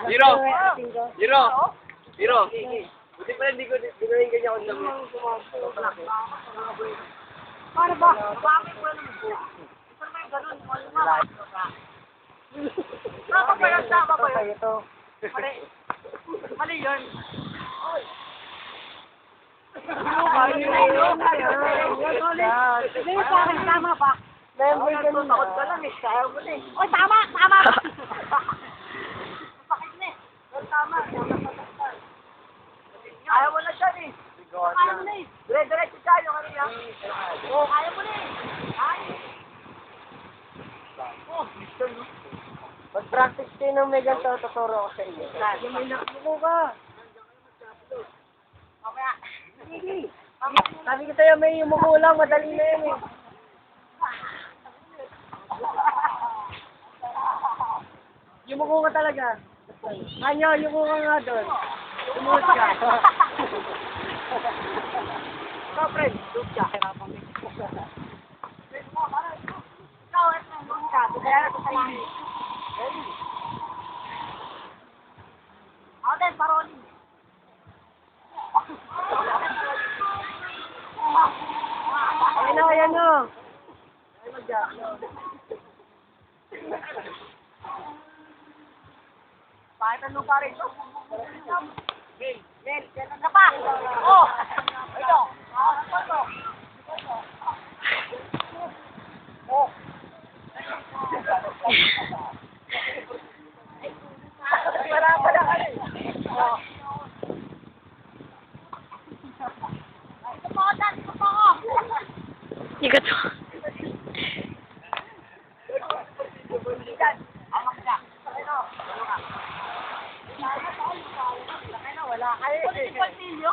Zero. Zero. Zero. Buti pala hindi ko rin ganyan ako sabi. Para ba? Bakit mo naman po? Ito may ganun. Tama ba yun? Mali yun. Tama ba? Member ka nun. Takot ka lang eh. Kaya mo na eh. Oy, tama! Tama! Bakit na eh? Tama. Kaya mo na siya eh. Kaya mo na eh. Dire-diretso siya yung kanina. Oo, kaya mo na eh. Kaya. Oh, gusto mo. Mag-practice kayo ng may ganito, tuturo ako sa inyo. Yung may nakulo ka. Mamaya. Sige. Sabi ko sa'yo, may yumuko lang, madali na yan eh. Yumuko ka talaga. Kanyo, yumuko ka nga doon. Yumuko ka. Ikaw, friend. Doon siya. Ikaw, doon ka. Kaya na ito sa langit. Ako din, paroli. Ayan o. Bakit ano pa rin ito? Mel, yan na pa. Oh! Ito. Oh. Wala pa na ka rin. Oh. Ito po, Dan. Ito po. Ikat mo. Wala kayo. Ito paltilyo.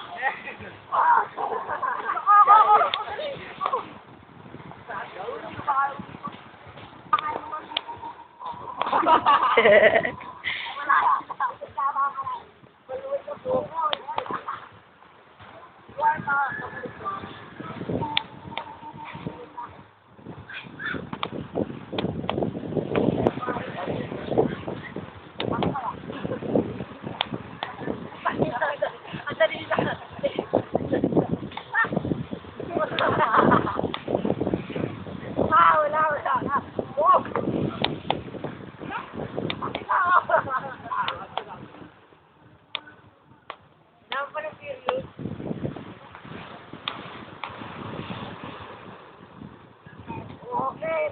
Okay.